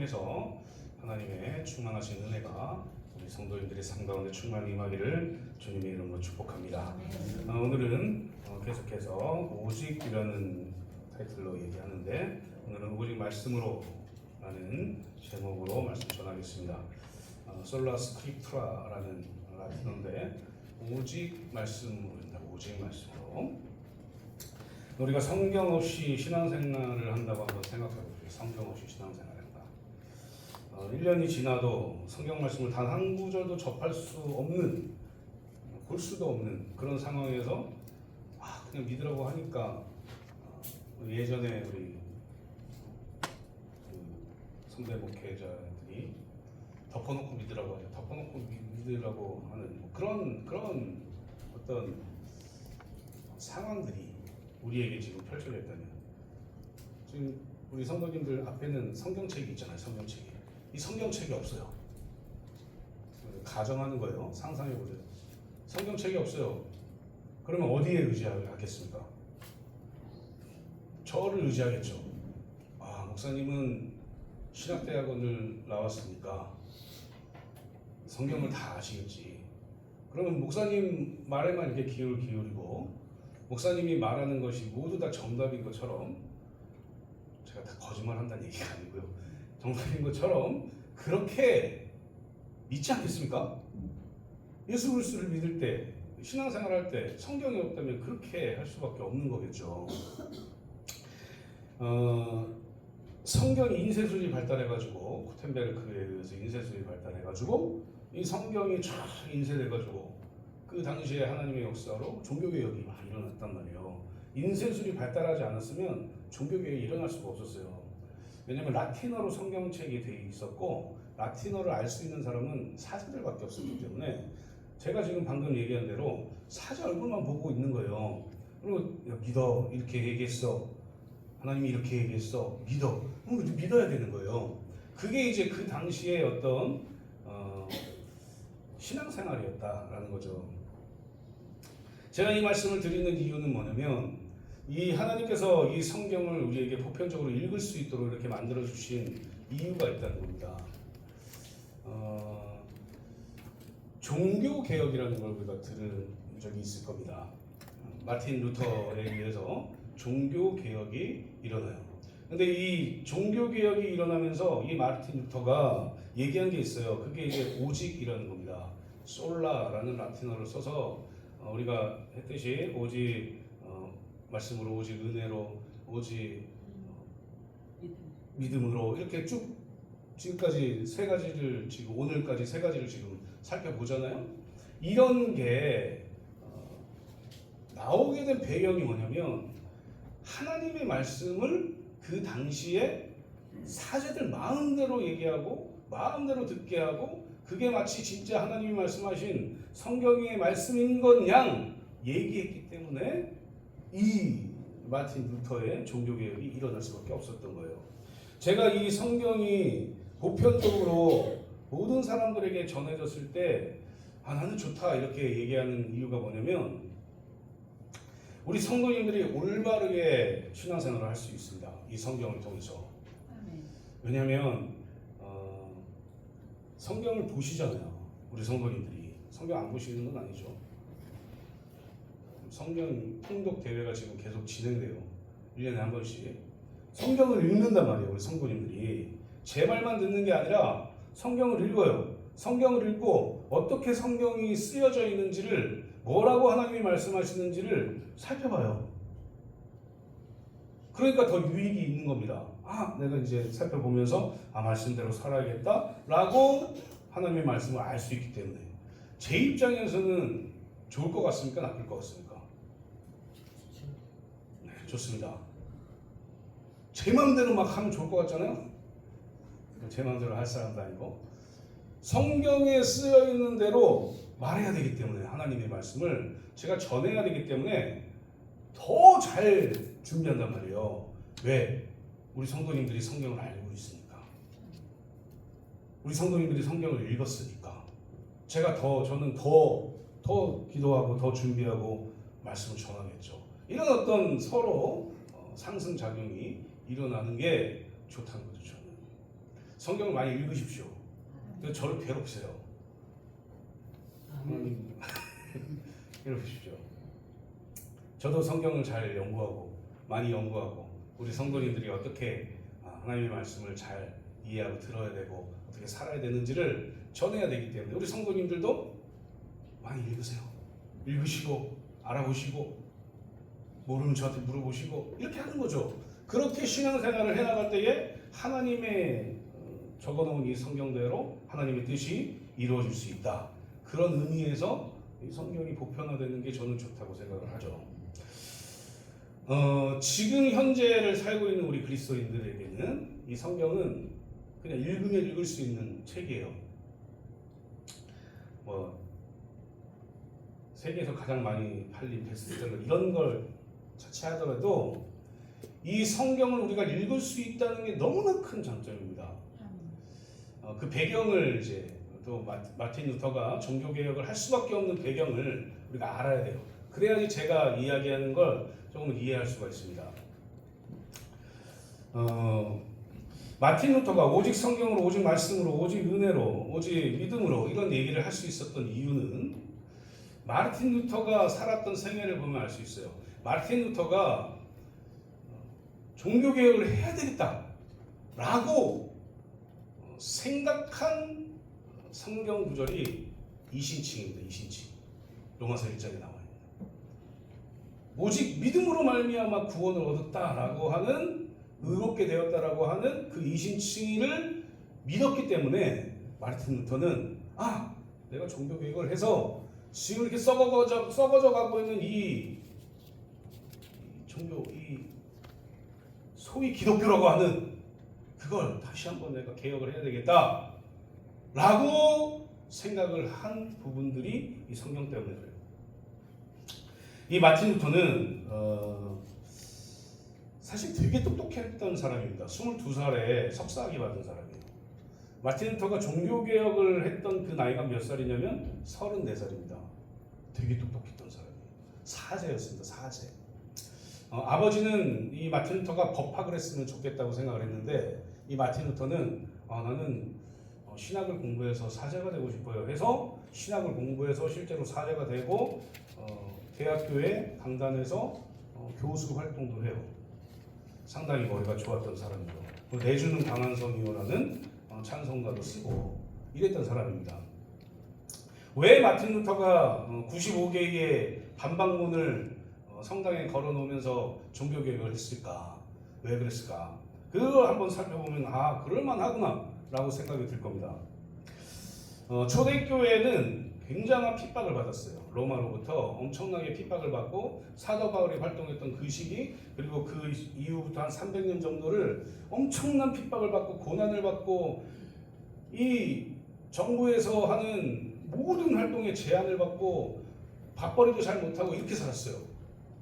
통해서 하나님의 충만하신 은혜가 우리 성도님들의 삶 가운데 충만히 임하기를 주님의 이름으로 축복합니다. 오늘은 계속해서 오직이라는 타이틀로 얘기하는데, 오늘은 오직 말씀으로 라는 제목으로 말씀 전하겠습니다. 솔라 스크립트라라는 라틴어인데 오직 말씀으로입니다. 오직 말씀으로. 우리가 성경 없이 신앙생활을 한다고 한번 생각해보세요. 성경 없이 신앙생활을 한다. 1년이 지나도 성경 말씀을 단 한 구절도 접할 수 없는, 볼 수도 없는 그런 상황에서 그냥 믿으라고 하니까 예전에 우리 선배 목회자들이 덮어놓고 믿으라고 하죠. 덮어놓고 믿으라고 하는 그런 어떤 상황들이 우리에게 지금 펼쳐져 있다면, 지금 우리 성도님들 앞에는 성경책이 있잖아요. 성경책이. 이 성경책이 없어요. 가정하는 거예요. 상상해 보세요. 성경책이 없어요. 그러면 어디에 의지하겠습니까? 저를 의지하겠죠. 목사님은 신학대학원을 나왔으니까 성경을 다 아시겠지. 그러면 목사님 말에만 이렇게 귀를 기울이고, 목사님이 말하는 것이 모두 다 정답인 것처럼, 제가 다 거짓말한다는 얘기가 아니고요, 정답인 것처럼 그렇게 믿지 않겠습니까? 예수 그리스도를 믿을 때, 신앙생활할 때 성경이 없다면 그렇게 할 수밖에 없는 거겠죠. 성경이 인쇄술이 발달해가지고, 구텐베르크에 의해서 인쇄술이 발달해가지고 이 성경이 쫙 인쇄돼가지고 그 당시에 하나님의 역사로 종교개혁이 막 일어났단 말이에요. 인쇄술이 발달하지 않았으면 종교개혁이 일어날 수가 없었어요. 왜냐하면 라틴어로 성경책이 돼 있었고, 라틴어를 알 수 있는 사람은 사제들밖에 없었기 때문에, 제가 지금 방금 얘기한 대로 사제 얼굴만 보고 있는 거예요. 그리고 믿어, 이렇게 얘기했어, 하나님이 이렇게 얘기했어, 믿어, 그럼 믿어야 되는 거예요. 그게 이제 그 당시에 어떤 신앙생활이었다라는 거죠. 제가 이 말씀을 드리는 이유는 뭐냐면, 이 하나님께서 이 성경을 우리에게 보편적으로 읽을 수 있도록 이렇게 만들어 주신 이유가 있다는 겁니다. 종교 개혁이라는 걸 우리가 들은 적이 있을 겁니다. 마틴 루터에 의해서 종교 개혁이 일어나요. 근데 이 종교 개혁이 일어나면서 이 마틴 루터가 얘기한 게 있어요. 그게 이제 오직이라는 겁니다. 솔라라는 라틴어를 써서 우리가 했듯이 오직 말씀으로, 오직 은혜로, 오직 믿음으로, 이렇게 쭉 지금까지 세 가지를, 지금 오늘까지 세 가지를 지금 살펴보잖아요. 이런 게 나오게 된 배경이 뭐냐면, 하나님의 말씀을 그 당시에 사제들 마음대로 얘기하고 마음대로 듣게 하고, 그게 마치 진짜 하나님이 말씀하신 성경의 말씀인 것 양 얘기했기 때문에 이 마틴 루터의 종교개혁이 일어날 수밖에 없었던 거예요. 제가 이 성경이 보편적으로 모든 사람들에게 전해졌을 때 나는 좋다 이렇게 얘기하는 이유가 뭐냐면, 우리 성도님들이 올바르게 신앙생활을 할 수 있습니다. 이 성경을 통해서. 왜냐하면 성경을 보시잖아요. 우리 성도님들이. 성경 안 보시는 건 아니죠. 성경 통독 대회가 지금 계속 진행돼요. 1년에 한 번씩. 성경을 읽는단 말이에요. 우리 성도님들이. 제 말만 듣는 게 아니라 성경을 읽어요. 성경을 읽고 어떻게 성경이 쓰여져 있는지를, 뭐라고 하나님이 말씀하시는지를 살펴봐요. 그러니까 더 유익이 있는 겁니다. 내가 이제 살펴보면서 말씀대로 살아야겠다 라고 하나님의 말씀을 알 수 있기 때문에. 제 입장에서는 좋을 것 같습니까? 나쁠 것 같습니까? 네, 좋습니다. 제 마음대로 막 하면 좋을 것 같잖아요. 제 마음대로 할 사람도 아니고, 성경에 쓰여 있는 대로 말해야 되기 때문에, 하나님의 말씀을 제가 전해야 되기 때문에 더 잘 준비한단 말이에요. 왜? 우리 성도님들이 성경을 알고 있으니까. 우리 성도님들이 성경을 읽었으니까. 저는 더 기도하고 더 준비하고 말씀을 전하겠죠. 이런 어떤 서로 상승작용이 일어나는 게 좋다는 거죠. 저는. 성경을 많이 읽으십시오. 근데 저를 괴롭히세요. 괴롭히십시오. 저도 성경을 잘 연구하고 많이 연구하고 우리 성도님들이 어떻게 하나님의 말씀을 잘 이해하고 들어야 되고 어떻게 살아야 되는지를 전해야 되기 때문에 우리 성도님들도 많이 읽으세요. 읽으시고 알아보시고 모르면 저한테 물어보시고 이렇게 하는 거죠. 그렇게 신앙생활을 해나갈 때에 하나님의 적어놓은 이 성경대로 하나님의 뜻이 이루어질 수 있다. 그런 의미에서 이 성경이 보편화되는 게 저는 좋다고 생각을 하죠. 지금 현재를 살고 있는 우리 그리스도인들에게는 이 성경은 그냥 읽으면 읽을 수 있는 책이에요. 세계에서 가장 많이 팔린 베스트셀러 이런 걸 자체하더라도 이 성경을 우리가 읽을 수 있다는 게 너무나 큰 장점입니다. 그 배경을 이제 또 마틴 루터가 종교개혁을 할 수밖에 없는 배경을 우리가 알아야 돼요. 그래야지 제가 이야기하는 걸 조금 이해할 수가 있습니다. 마틴 루터가 오직 성경으로, 오직 말씀으로, 오직 은혜로, 오직 믿음으로 이런 얘기를 할 수 있었던 이유는 마틴 루터가 살았던 생애를 보면 알 수 있어요. 마틴 루터가 종교개혁을 해야 되겠다라고 생각한 성경 구절이 이신칭입니다. 이신칭. 로마서 1장에 나와 있는. 오직 믿음으로 말미암아 구원을 얻었다라고 하는 의롭게 되었다라고 하는 그 이신칭의를 믿었기 때문에 마틴 루터는 내가 종교개혁을 해서 지금 이렇게 썩어져 가고 있는 이 종교, 이 소위 기독교라고 하는 그걸 다시 한번 내가 개혁을 해야 되겠다 라고 생각을 한 부분들이 이 성경 때문에 그래요. 이 마틴 루터는 사실 되게 똑똑했던 사람입니다. 22살에 석사학위 받은 사람이에요. 마틴 루터가 종교개혁을 했던 그 나이가 몇 살이냐면 34살입니다. 되게 똑똑했던 사람이에요. 사제였습니다. 사제. 아버지는 이 마틴 루터가 법학을 했으면 좋겠다고 생각을 했는데 이 마틴 루터는 나는 신학을 공부해서 사제가 되고 싶어요 해서 신학을 공부해서 실제로 사제가 되고 대학교에 강단에서 교수 활동도 해요. 상당히 머리가 좋았던 사람이죠. 내주는 강한 성이요라는 찬송가도 쓰고 이랬던 사람입니다. 왜 마틴 루터가 95개의 반박문을 성당에 걸어놓으면서 종교개혁을 했을까? 왜 그랬을까? 그걸 한번 살펴보면 그럴만하구나 라고 생각이 들 겁니다. 초대교회는 굉장한 핍박을 받았어요. 로마로부터 엄청나게 핍박을 받고 사도 바울이 활동했던 그 시기 그리고 그 이후부터 한 300년 정도를 엄청난 핍박을 받고 고난을 받고 이 정부에서 하는 모든 활동에 제한을 받고 밥벌이도 잘 못하고 이렇게 살았어요.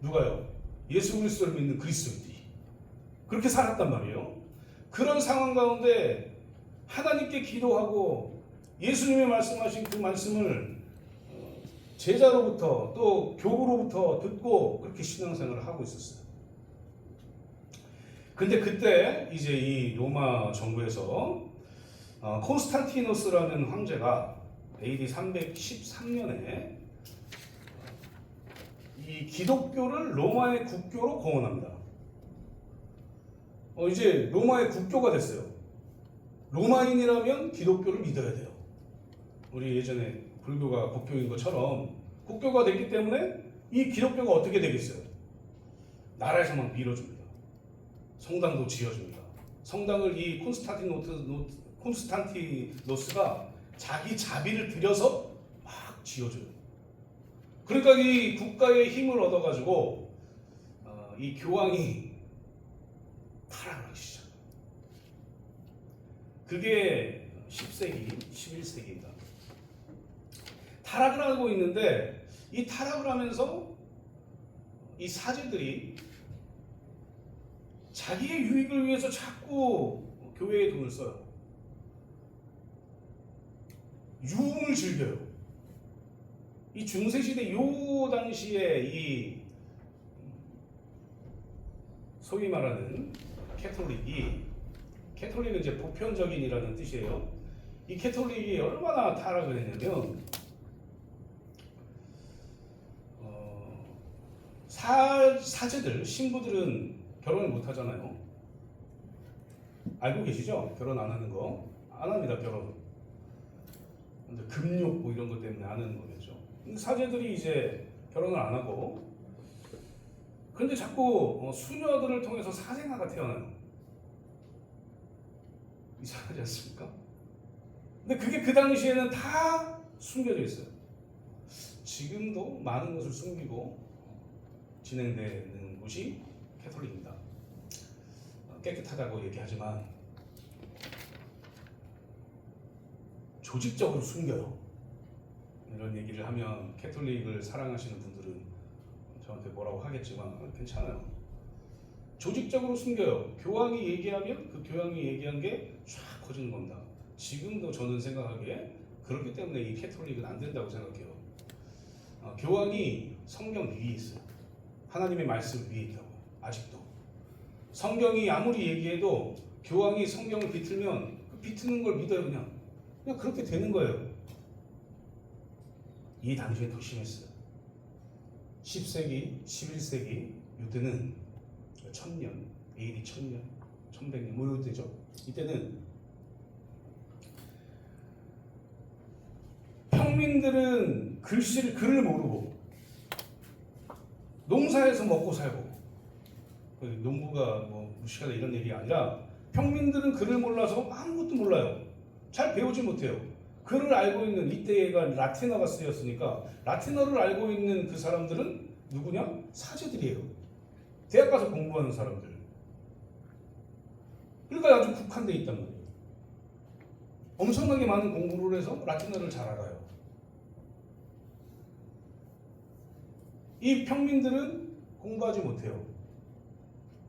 누가요? 예수 그리스도를 믿는 그리스도인들이 그렇게 살았단 말이에요. 그런 상황 가운데 하나님께 기도하고 예수님이 말씀하신 그 말씀을 제자로부터 또 교부로부터 듣고 그렇게 신앙생활을 하고 있었어요. 근데 그때 이제 이 로마 정부에서 콘스탄티노스라는 황제가 AD 313년에 이 기독교를 로마의 국교로 공언합니다. 이제 로마의 국교가 됐어요. 로마인이라면 기독교를 믿어야 돼요. 우리 예전에 불교가 국교인 것처럼 국교가 됐기 때문에 이 기독교가 어떻게 되겠어요? 나라에서만 밀어줍니다. 성당도 지어줍니다. 성당을 이 콘스탄티노스가 자기 자비를 들여서 막 지어줘요. 그러니까 이 국가의 힘을 얻어가지고 이 교황이 타락을 하기 시작해요. 그게 10세기, 11세기입니다. 타락을 하고 있는데 이 타락을 하면서 이 사제들이 자기의 유익을 위해서 자꾸 교회에 돈을 써요. 유흥을 즐겨요. 이 중세시대 요 당시에 이 소위 말하는 캐톨릭은 이제 보편적인이라는 뜻이에요. 이 캐톨릭이 얼마나 타락을 했냐면 사제들, 신부들은 결혼을 못 하잖아요. 알고 계시죠? 결혼 안 하는 거. 안 합니다, 결혼. 금욕 뭐 이런 것 때문에 안 하는 거겠죠. 사제들이 이제 결혼을 안 하고, 그런데 자꾸 수녀들을 통해서 사생아가 태어나요. 이상하지 않습니까? 근데 그게 그 당시에는 다 숨겨져 있어요. 지금도 많은 것을 숨기고 진행되는 곳이 캐톨릭입니다. 깨끗하다고 얘기하지만 조직적으로 숨겨요. 이런 얘기를 하면 캐톨릭을 사랑하시는 분들은 저한테 뭐라고 하겠지만 괜찮아요. 조직적으로 숨겨요. 교황이 얘기하면 그 교황이 얘기한 게 쫙 퍼지는 겁니다. 지금도 저는 생각하기에 그렇기 때문에 이 캐톨릭은 안 된다고 생각해요. 교황이 성경 위에 있어요. 하나님의 말씀 위에 있다고. 아직도 성경이 아무리 얘기해도 교황이 성경을 비틀면 그 비트는 걸 믿어요. 그냥 그렇게 되는 거예요. 이 당시에 더 심했어요. 10세기, 11세기 이때는 1000년, AD 1000년, 1100년 뭐 이때죠. 이때는 평민들은 글을 모르고 농사에서 먹고 살고, 농부가 뭐 무식하다 이런 얘기가 아니라 평민들은 글을 몰라서 아무것도 몰라요. 잘 배우지 못해요. 글을 알고 있는, 이때가 라틴어가 쓰였으니까 라틴어를 알고 있는 그 사람들은 누구냐? 사제들이에요. 대학 가서 공부하는 사람들. 그러니까 아주 국한돼 있단 말이에요. 엄청나게 많은 공부를 해서 라틴어를 잘 알아요. 이 평민들은 공부하지 못해요.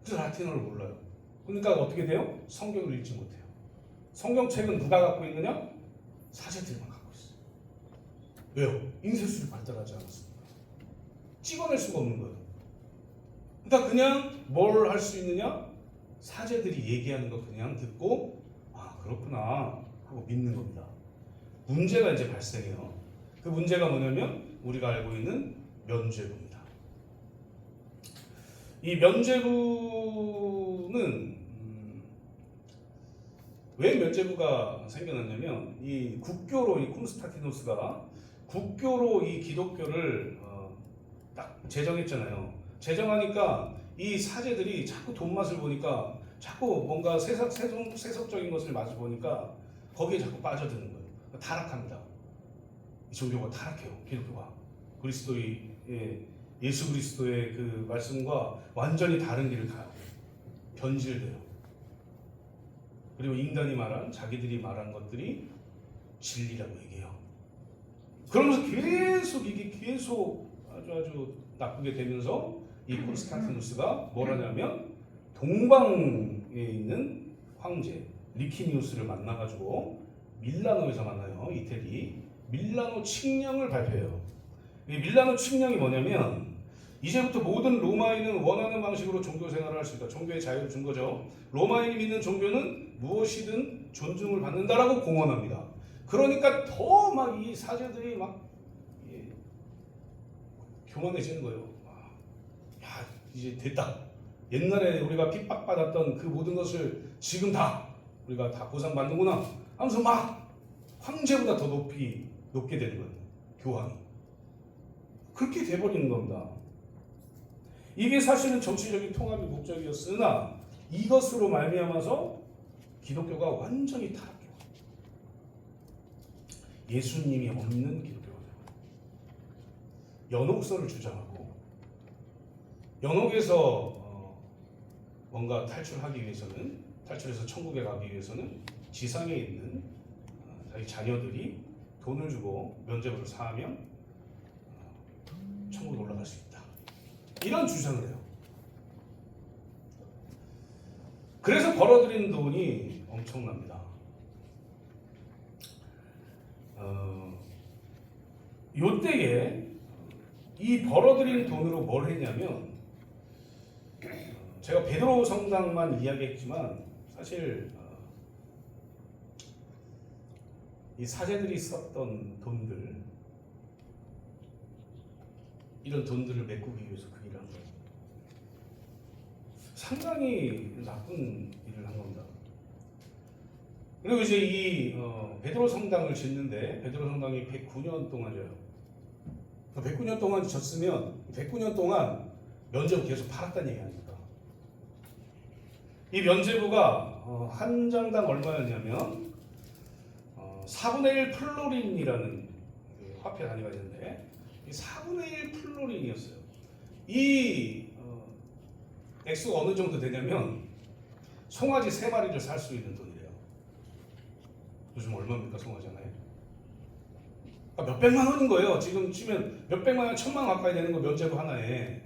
그래서 라틴어를 몰라요. 그러니까 어떻게 돼요? 성경을 읽지 못해요. 성경책은 누가 갖고 있느냐? 사제들만 갖고 있어요. 왜요? 인쇄술이 발달하지 않았습니다. 찍어낼 수가 없는 거예요. 그러니까 그냥 뭘 할 수 있느냐? 사제들이 얘기하는 거 그냥 듣고 아 그렇구나 하고 믿는 겁니다. 문제가 이제 발생해요. 그 문제가 뭐냐면 우리가 알고 있는 면죄부입니다. 이 면죄부는 왜 면죄부가 생겨났냐면 이 국교로 이 콘스탄티노스가 국교로 이 기독교를 딱 제정했잖아요. 제정하니까 이 사제들이 자꾸 돈 맛을 보니까 자꾸 뭔가 세속적인 것을 맛을 보니까 거기에 자꾸 빠져드는 거예요. 타락합니다. 이 종교가 타락해요. 기독교가 예수 그리스도의 그 말씀과 완전히 다른 길을 가요. 변질돼요. 그리고 인간이 말한, 자기들이 말한 것들이 진리라고 얘기해요. 그러면서 이게 계속 아주 나쁘게 되면서 이 콘스탄티누스가 뭘 하냐면 동방에 있는 황제 리키니우스를 만나가지고 밀라노에서 만나요. 이태리 밀라노 칙령을 발표해요. 이 밀라노 칙령이 뭐냐면 이제부터 모든 로마인은 원하는 방식으로 종교 생활을 할 수 있다. 종교의 자유를 준 거죠. 로마인이 믿는 종교는 무엇이든 존중을 받는다라고 공언합니다. 그러니까 더 막 이 사제들이 막 교만해지는 거예요. 야, 이제 됐다. 옛날에 우리가 핍박받았던 그 모든 것을 지금 다 우리가 다 보상받는구나 하면서 막 황제보다 더 높게 되는 거예요. 교황이. 그렇게 돼버리는 겁니다. 이게 사실은 정치적인 통합의 목적이었으나 이것으로 말미암아서 기독교가 완전히 타락해요. 예수님이 없는 기독교가 되고 연옥설을 주장하고 연옥에서 뭔가 탈출해서 천국에 가기 위해서는 지상에 있는 자기 자녀들이 돈을 주고 면죄부를 사하면 천국에 올라갈 수 있다. 이런 주장을 해요. 그래서 벌어들인 돈이 엄청납니다. 요때에 이 벌어들인 돈으로 뭘 했냐면 제가 베드로 성당만 이야기했지만 사실 이 사제들이 썼던 돈들, 이런 돈들을 메꾸기 위해서 그 일을 한 거예요. 상당히 나쁜 일을 한 겁니다. 그리고 이제 이 베드로 성당을 짓는데 베드로 성당이 109년 동안 져요. 109년 동안 졌으면 109년 동안 면제부 계속 팔았다는 얘기 아닙니까? 이 면제부가 한 장당 얼마였냐면 4분의 1 플로린이라는 화폐 단위가 있는데 이 4분의 1 플로린이었어요. 이 액수가 어느 정도 되냐면 송아지 3마리를 살 수 있는 돈이래요. 요즘 얼마입니까 송아지 하나에? 그러니까 몇백만 원인 거예요. 지금 치면 몇백만 원, 1000만 원 가까이 되는 거 면제부 하나에.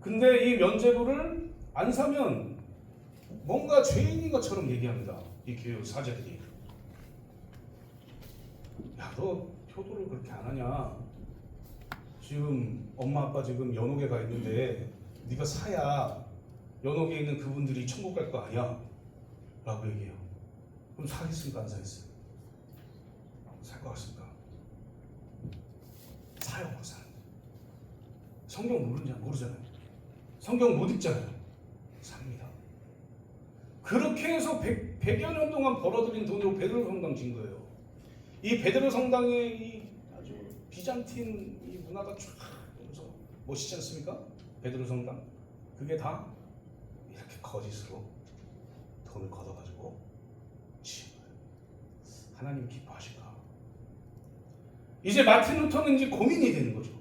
근데 이 면제부를 안 사면 뭔가 죄인인 것처럼 얘기합니다. 이 교육 사제들이. 야, 너 효도를 그렇게 안 하냐? 지금 엄마 아빠 지금 연옥에 가 있는데 네가 사야 연옥에 있는 그분들이 천국 갈 거 아니야? 라고 얘기해요. 그럼 사겠습니까? 안 사겠어요? 살 것 같습니까? 사요, 못 사요. 성경 모르잖아요. 성경 못 읽잖아요. 삽니다. 그렇게 해서 100여 년 동안 벌어들인 돈으로 베드로 성당 진 거예요. 이 베드로 성당의 이 아주 비잔틴 이 문화가 쫙 보면서 멋있지 않습니까? 베드로 성당. 그게 다 이렇게 거짓으로 돈을 걷어가지고 지은 거예요. 하나님 기뻐하실까? 이제 마틴 루터는 이제 고민이 되는 거죠.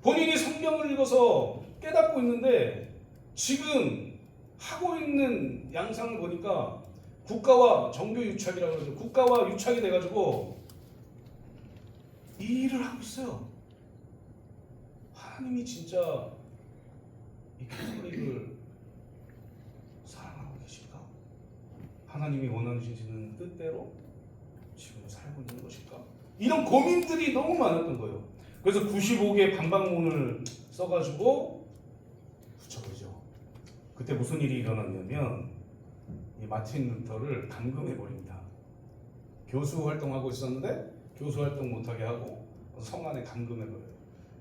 본인이 성경을 읽어서 깨닫고 있는데 지금 하고 있는 양상을 보니까 국가와 정교 유착이라고 그러죠. 국가와 유착이 돼가지고 이 일을 하고 있어요. 하나님이 진짜 이 교회를 사랑하고 계실까? 하나님이 원하시는 뜻대로 지금 살고 있는 것일까? 이런 고민들이 너무 많았던 거예요. 그래서 95개 반박문을 써가지고 붙여버리죠. 그때 무슨 일이 일어났냐면 이 마틴 루터를 감금해 버립니다. 교수 활동하고 있었는데 교수 활동 못하게 하고 성 안에 감금해 버려요.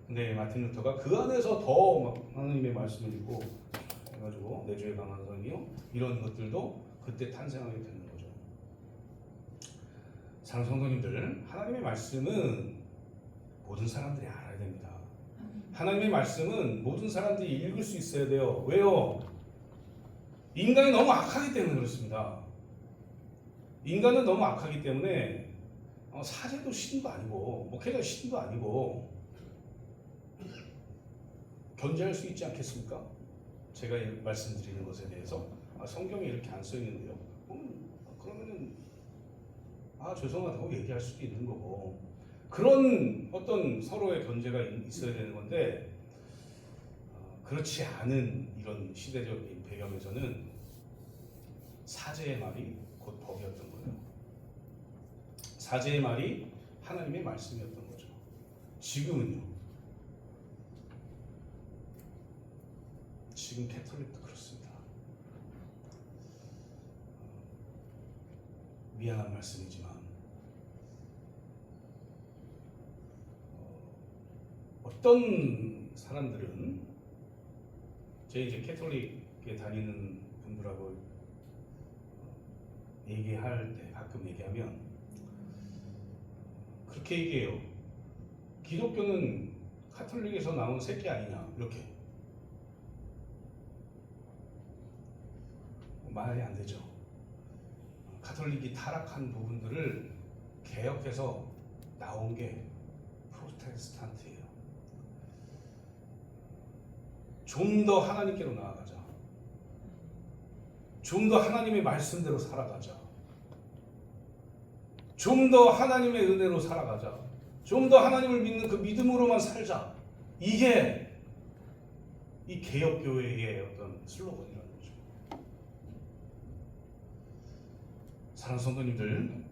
근데 마틴 루터가 그 안에서 더 막 하나님의 말씀을 읽고 해가지고 내주에 강한 성이요 이런 것들도 그때 탄생하게 되는 거죠. 사랑하는 성도님들, 하나님의 말씀은 모든 사람들이 알아야 됩니다. 하나님의 말씀은 모든 사람들이 읽을 수 있어야 돼요. 왜요? 인간이 너무 악하기 때문에 그렇습니다. 인간은 너무 악하기 때문에 사제도 신도 아니고 목회자 신도 아니고 견제할 수 있지 않겠습니까? 제가 말씀드리는 것에 대해서 성경에 이렇게 안 써 있는데요. 그러면은 죄송하다고 얘기할 수도 있는 거고 그런 어떤 서로의 견제가 있어야 되는 건데 그렇지 않은 이런 시대적인 배경에서는 사제의 말이 곧 법이었던 거예요. 사제의 말이 하나님의 말씀이었던 거죠. 지금은요. 지금 캐톨릭도 그렇습니다. 미안한 말씀이지만 어떤 사람들은 제 이제 캐톨릭에 다니는 분들하고 얘기할 때 가끔 얘기하면 그렇게 얘기해요. 기독교는 카톨릭에서 나온 새끼 아니냐 이렇게. 말이 안 되죠. 카톨릭이 타락한 부분들을 개혁해서 나온 게 프로테스탄트예요. 좀 더 하나님께로 나아가자. 좀 더 하나님의 말씀대로 살아가자. 좀 더 하나님의 은혜로 살아가자. 좀 더 하나님을 믿는 그 믿음으로만 살자. 이게 이 개혁교회의 어떤 슬로건이라는 거죠. 사랑하는 성도님들,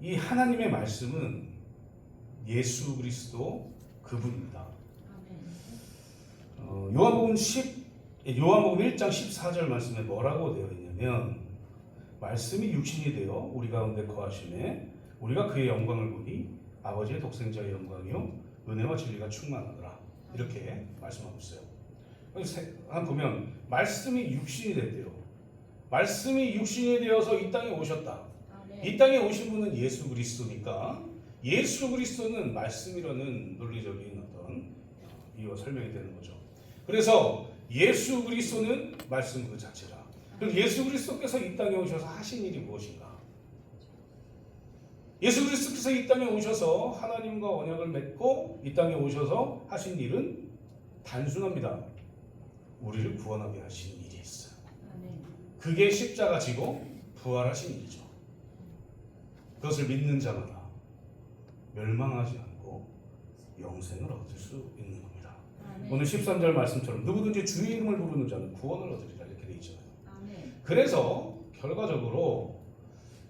이 하나님의 말씀은 예수 그리스도 그분입니다. 요한복음 1장 14절 말씀에 뭐라고 되어 있냐면 말씀이 육신이 되어 우리 가운데 거하시매 우리가 그의 영광을 보니 아버지의 독생자의 영광이요 은혜와 진리가 충만하더라. 이렇게 말씀하고 있어요. 한 보면 말씀이 육신이 됐대요. 말씀이 육신이 되어서 이 땅에 오셨다. 이 땅에 오신 분은 예수 그리스도니까 예수 그리스도는 말씀이라는 논리적인 어떤 이유와 설명이 되는 거죠. 그래서 예수 그리스도는 말씀 그 자체라. 그럼 예수 그리스도께서 이 땅에 오셔서 하신 일이 무엇인가? 예수 그리스도께서 이 땅에 오셔서 하나님과 언약을 맺고 이 땅에 오셔서 하신 일은 단순합니다. 우리를 구원하게 하신 일이 있어요. 그게 십자가 지고 부활하신 일이죠. 그것을 믿는 자마다 멸망하지 않고 영생을 얻을 수 있는 겁니다. 오늘 13절 말씀처럼 누구든지 주의 이름을 부르는 자는 구원을 얻으리라 이렇게 되어 있잖아요. 그래서 결과적으로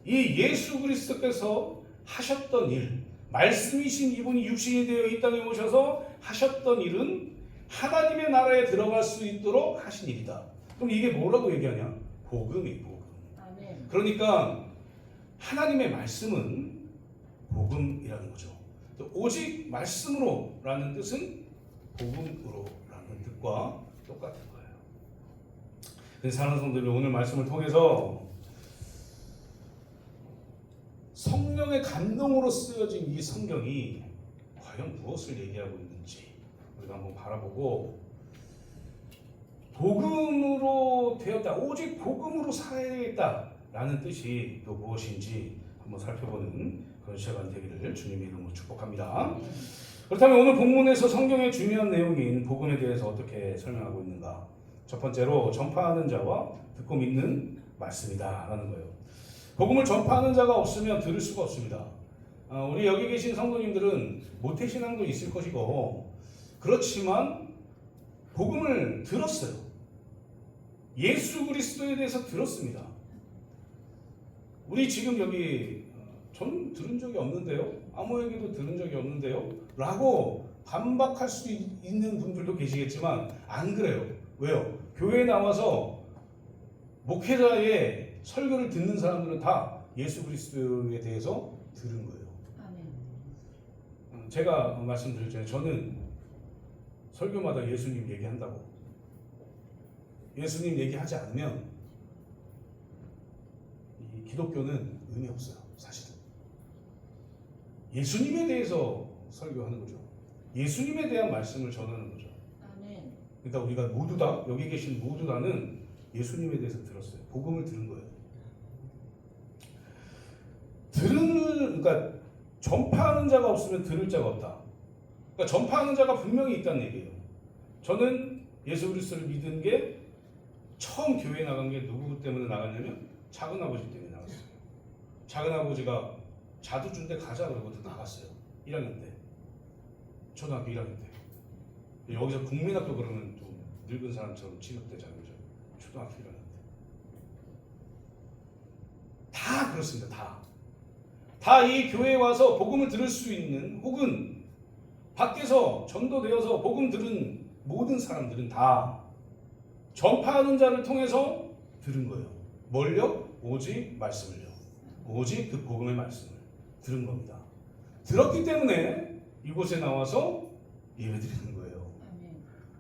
이 예수 그리스도께서 하셨던 일, 말씀이신 이분이 육신이 되어 이 땅에 오셔서 하셨던 일은 하나님의 나라에 들어갈 수 있도록 하신 일이다. 그럼 이게 뭐라고 얘기하냐? 복음이 복음. 그러니까 하나님의 말씀은 복음이라는 거죠. 오직 말씀으로라는 뜻은 복음으로라는 뜻과 똑같은 거예요. 그래서 사랑하는 성도들, 오늘 말씀을 통해서 성령의 감동으로 쓰여진 이 성경이 과연 무엇을 얘기하고 있는지 우리가 한번 바라보고, 복음으로 되었다, 오직 복음으로 살아야겠다라는 뜻이 또 무엇인지 한번 살펴보는 그런 시간 되기를 주님의 이름으로 축복합니다. 그렇다면 오늘 본문에서 성경의 중요한 내용인 복음에 대해서 어떻게 설명하고 있는가? 첫 번째로 전파하는 자와 듣고 믿는 말씀이다라는 거예요. 복음을 전파하는 자가 없으면 들을 수가 없습니다. 우리 여기 계신 성도님들은 모태신앙도 있을 것이고, 그렇지만 복음을 들었어요. 예수 그리스도에 대해서 들었습니다. 우리 지금 여기 전 들은 적이 없는데요, 아무에게도 들은 적이 없는데요 라고 반박할 수 있는 분들도 계시겠지만 안 그래요. 왜요? 교회에 나와서 목회자의 설교를 듣는 사람들은 다 예수 그리스도에 대해서 들은 거예요. 제가 말씀드렸잖아요. 저는 설교마다 예수님 얘기한다고. 예수님 얘기하지 않으면 이 기독교는 의미 없어요. 사실은 예수님에 대해서 설교하는 거죠. 예수님에 대한 말씀을 전하는 거죠. 그러니까 우리가 모두 다, 여기 계신 모두 다는 예수님에 대해서 들었어요. 복음을 들은 거예요. 그러니까 전파하는 자가 없으면 들을 자가 없다. 그러니까 전파하는 자가 분명히 있다는 얘기예요. 저는 예수 그리스도를 믿은 게, 처음 교회에 나간 게 누구 때문에 나갔냐면 작은 아버지 때문에 나갔어요. 작은 아버지가 자두준대 가자 그러고 나갔어요. 1학년 때, 초등학교 1학년 때. 여기서 국민학교 그러면 좀 늙은 사람처럼 취급되잖아요. 그죠? 초등학교 1학년 때. 다 그렇습니다. 다 이 교회에 와서 복음을 들을 수 있는, 혹은 밖에서 전도되어서 복음 들은 모든 사람들은 다 전파하는 자를 통해서 들은 거예요. 뭘요? 오직 말씀을요. 오직 그 복음의 말씀을 들은 겁니다. 들었기 때문에 이곳에 나와서 예배드리는 거예요.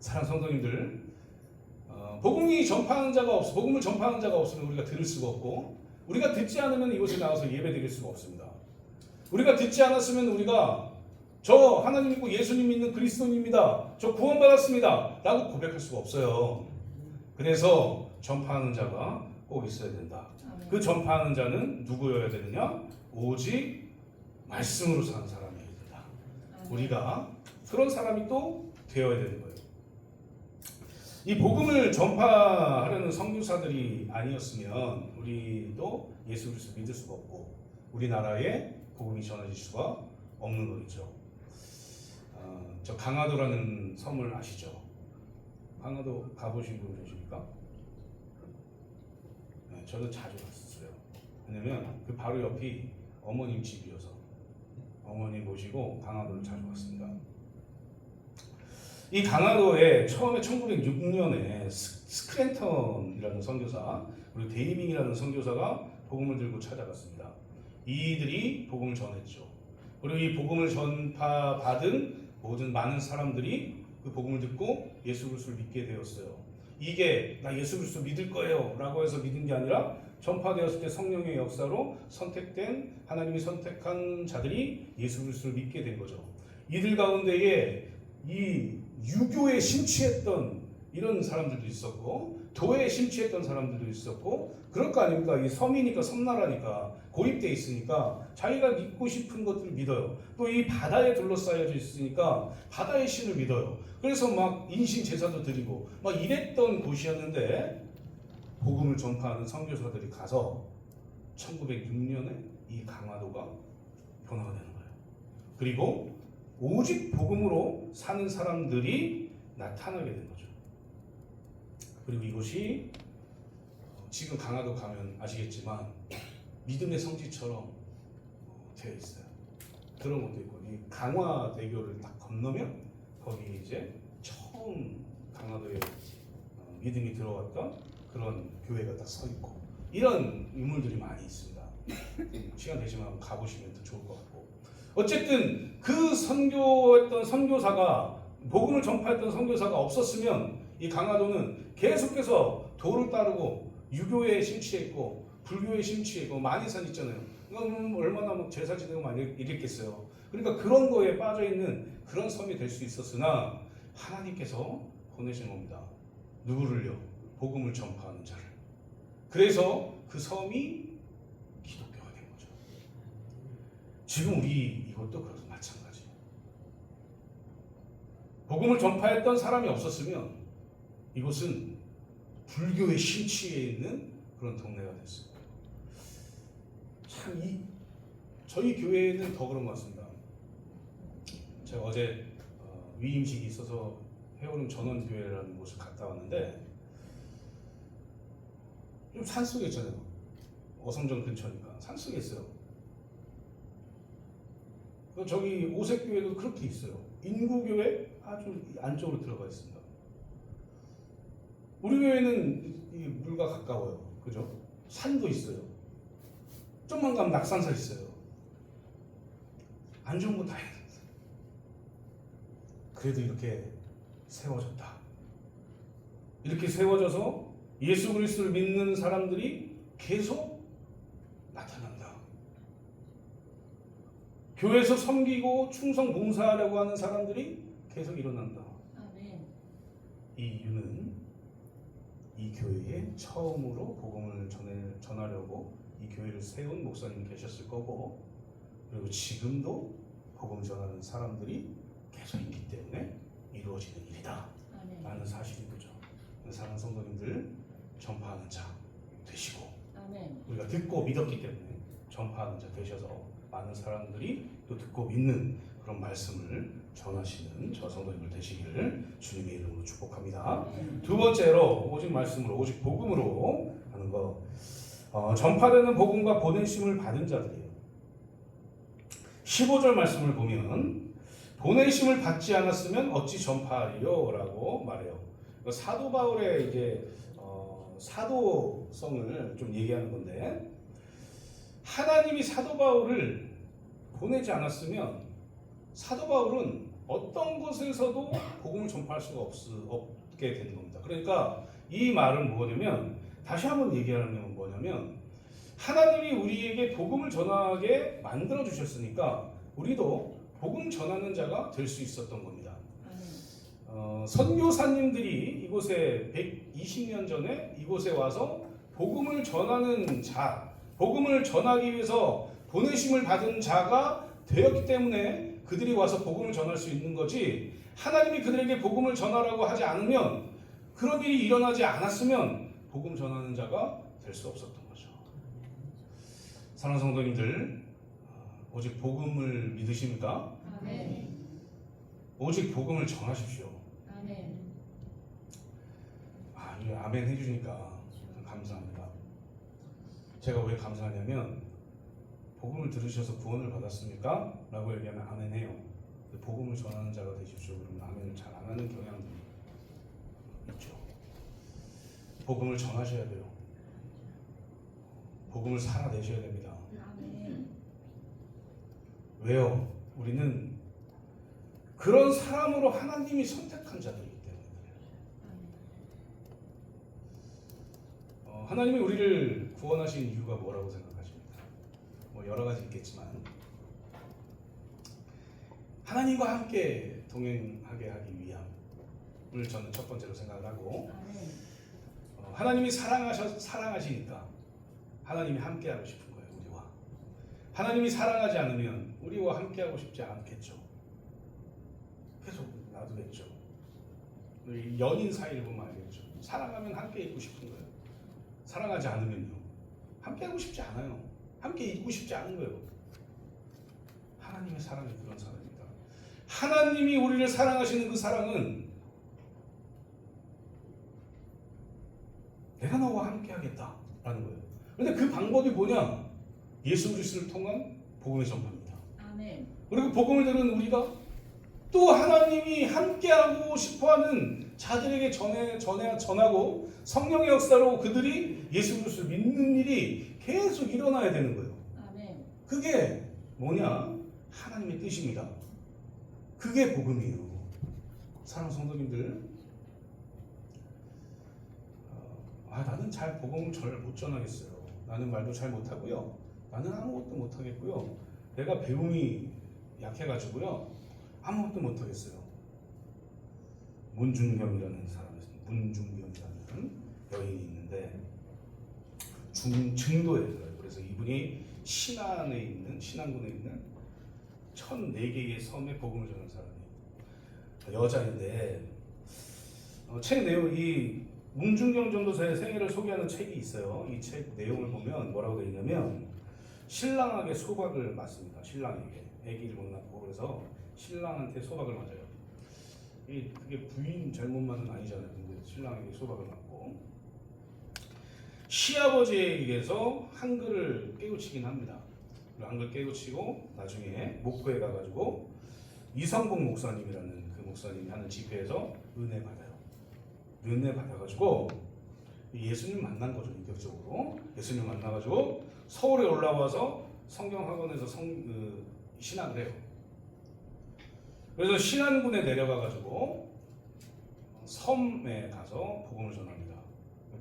사랑하는 성도님들, 복음을 전파하는 자가 없으면 우리가 들을 수가 없고, 우리가 듣지 않으면 이곳에 나와서 예배드릴 수가 없습니다. 우리가 듣지 않았으면 우리가 저 하나님 믿고 예수님 믿는 그리스도인입니다, 저 구원받았습니다 라고 고백할 수가 없어요. 그래서 전파하는 자가 꼭 있어야 된다. 그 전파하는 자는 누구여야 되느냐? 오직 말씀으로 사는 사람이어야 된다. 우리가 그런 사람이 또 되어야 되는 거예요. 이 복음을 전파하려는 선교사들이 아니었으면 우리도 예수 그리스도 믿을 수가 없고, 우리나라에 복음이 전해질 수가 없는 거겠죠. 저 강화도라는 섬을 아시죠? 강화도 가보신 분 계십니까? 네, 저도 자주 갔었어요. 왜냐면 그 바로 옆이 어머님 집이어서 어머님 모시고 강화도를 자주 갔습니다. 이 강화도에 처음에 1906년에 스크랜턴이라는 선교사, 그리고 데이밍이라는 선교사가 복음을 들고 찾아갔습니다. 이들이 복음을 전했죠. 그리고 이 복음을 전파받은 모든 많은 사람들이 그 복음을 듣고 예수 그리스도를 믿게 되었어요. 이게 나 예수 그리스도 믿을 거예요 라고 해서 믿은 게 아니라 전파되었을 때 성령의 역사로 선택된 하나님이 선택한 자들이 예수 그리스도를 믿게 된 거죠. 이들 가운데에 이 유교에 심취했던 이런 사람들도 있었고 교회에 심취했던 사람들도 있었고 그럴 거 아닙니까? 이 섬이니까 섬나라니까 고립돼 있으니까 자기가 믿고 싶은 것들을 믿어요. 또 이 바다에 둘러싸여져 있으니까 바다의 신을 믿어요. 그래서 막 인신 제사도 드리고 막 이랬던 곳이었는데 복음을 전파하는 선교사들이 가서 1906년에 이 강화도가 변화가 되는 거예요. 그리고 오직 복음으로 사는 사람들이 나타나게 된 거죠. 그리고 이곳이 지금 강화도 가면 아시겠지만 믿음의 성지처럼 되어 있어요. 그런 것도 있고 이 강화대교를 딱 건너면 거기 이제 처음 강화도에 믿음이 들어왔던 그런 교회가 딱 서 있고 이런 인물들이 많이 있습니다. 시간 되시면 가보시면 더 좋을 것 같고 어쨌든 그 선교했던 선교사가 복음을 전파했던 선교사가 없었으면 이 강화도는 계속해서 도를 따르고 유교에 심취했고 불교에 심취했고 많이 산 있잖아요. 그럼 얼마나 막 제사 지내고 많이 이랬겠어요. 그러니까 그런 거에 빠져 있는 그런 섬이 될 수 있었으나 하나님께서 보내신 겁니다. 누구를요? 복음을 전파하는 자를. 그래서 그 섬이 기독교가 된 거죠. 지금 우리 이것도 그렇고 마찬가지예요. 복음을 전파했던 사람이 없었으면 이곳은 불교의 심취해 있는 그런 동네가 됐어요. 참 저희 교회는 더 그런 것 같습니다. 제가 어제 위임식이 있어서 해오름 전원교회라는 곳을 갔다 왔는데 좀 산속에 있잖아요. 어성전 근처니까 산속에 있어요. 저기 오색교회도 그렇게 있어요. 인구교회 아주 안쪽으로 들어가 있습니다. 우리 교회는 이 물과 가까워요. 그죠? 산도 있어요. 좀만 가면 낙산사 있어요. 안 좋은 거 다 해야 돼요. 그래도 이렇게 세워졌다. 이렇게 세워져서 예수 그리스도를 믿는 사람들이 계속 나타난다. 교회에서 섬기고 충성 봉사하려고 하는 사람들이 계속 일어난다. 아멘. 이 이유는 이 교회에 처음으로 복음을 전하려고 이 교회를 세운 목사님이 계셨을 거고 그리고 지금도 복음 전하는 사람들이 계속 있기 때문에 이루어지는 일이다 라는 사실인 거죠. 사랑하는 성도님들 전파하는 자 되시고 아멘. 우리가 듣고 믿었기 때문에 전파하는 자 되셔서 많은 사람들이 또 듣고 믿는 그런 말씀을 전하시는 저 성도님들 되시기를 주님의 이름으로 축복합니다. 두 번째로 오직 말씀으로 오직 복음으로 하는 거 전파되는 복음과 보내심을 받은 자들이에요. 15절 말씀을 보면 보내심을 받지 않았으면 어찌 전파하리요? 라고 말해요. 사도 바울의 이제 사도성을 좀 얘기하는 건데 하나님이 사도 바울을 보내지 않았으면 사도 바울은 어떤 곳에서도 복음을 전파할 수가 없게 되는 겁니다. 그러니까 이 말은 뭐냐면 다시 한번 얘기하는 건 뭐냐면 하나님이 우리에게 복음을 전하게 만들어 주셨으니까 우리도 복음 전하는 자가 될 수 있었던 겁니다. 선교사님들이 이곳에 120년 전에 이곳에 와서 복음을 전하는 자, 복음을 전하기 위해서 보내심을 받은 자가 되었기 때문에 그들이 와서 복음을 전할 수 있는 거지 하나님이 그들에게 복음을 전하라고 하지 않으면 그런 일이 일어나지 않았으면 복음 전하는 자가 될 수 없었던 거죠. 사랑하는 성도님들 오직 복음을 믿으십니까? 아멘. 오직 복음을 전하십시오. 아멘. 이 아멘 해주니까 감사합니다. 제가 왜 감사하냐면 복음을 들으셔서 구원을 받았습니까? 라고 얘기하면 아멘 해요. 복음을 전하는 자가 되십시오. 그러면 아멘을 잘 안 하는 경향들이 있죠. 복음을 전하셔야 돼요. 복음을 살아내셔야 됩니다. 아멘. 왜요? 우리는 그런 사람으로 하나님이 선택한 자들이기 때문에. 하나님이 우리를 구원하신 이유가 뭐라고 생각하십니까? 뭐 여러 가지 있겠지만 하나님과 함께 동행하게 하기 위함을 저는 첫 번째로 생각을 하고, 아멘. 하나님이 사랑하시니까 하나님이 함께하고 싶은 거예요, 우리와. 하나님이 사랑하지 않으면 우리와 함께하고 싶지 않겠죠. 계속 놔두겠죠. 우리 연인 사이를 보면 알겠죠. 사랑하면 함께 있고 싶은 거예요. 사랑하지 않으면요, 함께하고 싶지 않아요. 함께 있고 싶지 않은 거예요. 하나님의 사랑이 그런 사랑입니다. 하나님이 우리를 사랑하시는 그 사랑은 내가 너와 함께하겠다라는 거예요. 그런데 그 방법이 뭐냐? 예수 그리스도를 통한 복음의 전파입니다. 아멘. 그리고 복음을 들은 우리가 또 하나님이 함께하고 싶어하는 자들에게 전하고 성령의 역사로 그들이 예수 그리스도를 믿는 일이 계속 일어나야 되는 거예요. 아멘. 그게 뭐냐? 하나님의 뜻입니다. 그게 복음이에요. 사랑하는 성도님들, 나는 잘 복음을 잘 못 전하겠어요. 나는 말도 잘 못하고요. 나는 아무것도 못하겠고요. 내가 배움이 약해가지고요. 아무것도 못하겠어요. 문중경이라는 사람이 있습니다. 문중경이라는 여인이 있는데 증도에 들어요. 그래서 이분이 신안군에 있는 1004개의 섬에 복음을 전한 사람이에요. 여자인데 책 내용, 이 문중경 전도사의 생애를 소개하는 책이 있어요. 이 책 내용을 보면 뭐라고 되어 있냐면, 신랑에게 소박을 맞습니다. 신랑에게 아기를 못 낳고, 그래서 신랑한테 소박을 맞아요. 그게 부인 잘못만은 아니잖아요. 근데 신랑에게 소박을 맞고, 시아버지에게서 한글을 깨우치긴 합니다. 한글 깨우치고 나중에 목포에 가가지고 이성복 목사님이라는 그 목사님이 하는 집회에서 은혜 받아요. 은혜 받아가지고 예수님 만난 거죠. 인격적으로 예수님 만나가지고 서울에 올라와서 성경학원에서 신학을 해요. 그래서 신안군에 내려가가지고 섬에 가서 복음을 전합니다.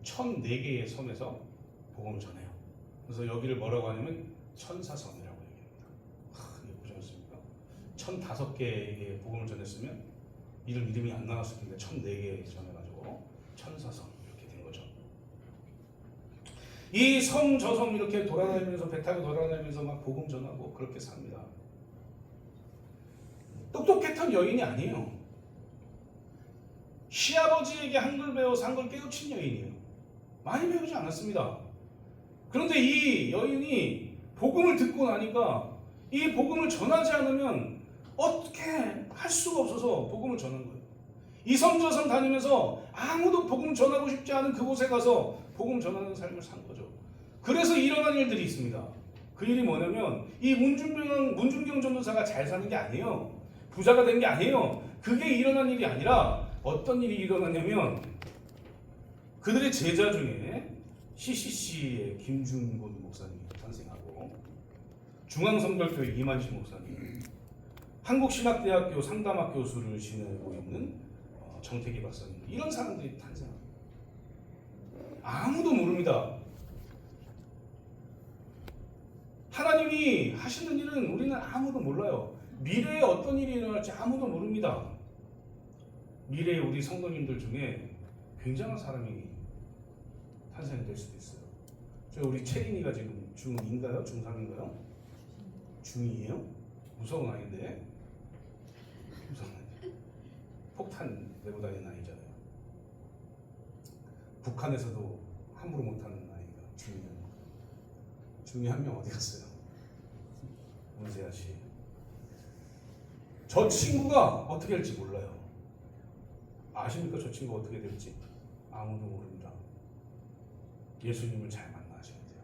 1004개의 섬에서 복음을 전해요. 그래서 여기를 뭐라고 하냐면 천사섬이라고 얘기합니다. 이게 보셨습니까? 1005개의 복음을 전했으면 이름이 안 나왔을 텐데 1004개 전해가지고 천사섬 이렇게 된 거죠. 이 섬 저 섬 이렇게 돌아다니면서, 배 타고 돌아다니면서 막 복음 전하고 그렇게 삽니다. 똑똑했던 여인이 아니에요. 시아버지에게 한글 배워서 한글 깨우친 여인이에요. 많이 배우지 않았습니다. 그런데 이 여인이 복음을 듣고 나니까 이 복음을 전하지 않으면 어떻게 할 수가 없어서 복음을 전한 거예요. 이 섬 저 섬 다니면서 아무도 복음 전하고 싶지 않은 그곳에 가서 복음 전하는 삶을 산 거죠. 그래서 일어난 일들이 있습니다. 그 일이 뭐냐면, 이 문중경 전도사가 잘 사는 게 아니에요. 부자가 된 게 아니에요. 그게 일어난 일이 아니라 어떤 일이 일어났냐면, 그들의 제자 중에 CCC의 김준곤 목사님이 탄생하고, 중앙성결교회 이만식 목사님, 한국신학대학교 상담학 교수를 지내고 있는 정태기 박사님, 이런 사람들이 탄생합니다. 아무도 모릅니다. 하나님이 하시는 일은 우리는 아무도 몰라요. 미래에 어떤 일이 일어날지 아무도 모릅니다. 미래에 우리 성도님들 중에 굉장한 사람이 탄생이 될 수도 있어요. 우리 채린이가 지금 중2인가요? 중3인가요? 중2예요? 무서운 아이인데, 무서운 아이. 폭탄 내고 다니는 아이잖아요. 북한에서도 함부로 못하는 아이가 중2 한 명 어디 갔어요? 문세아 씨. 저 친구가 어떻게 될지 몰라요. 아십니까? 저 친구가 어떻게 될지? 아무도 모릅니다. 예수님을 잘 만나셔야 돼요.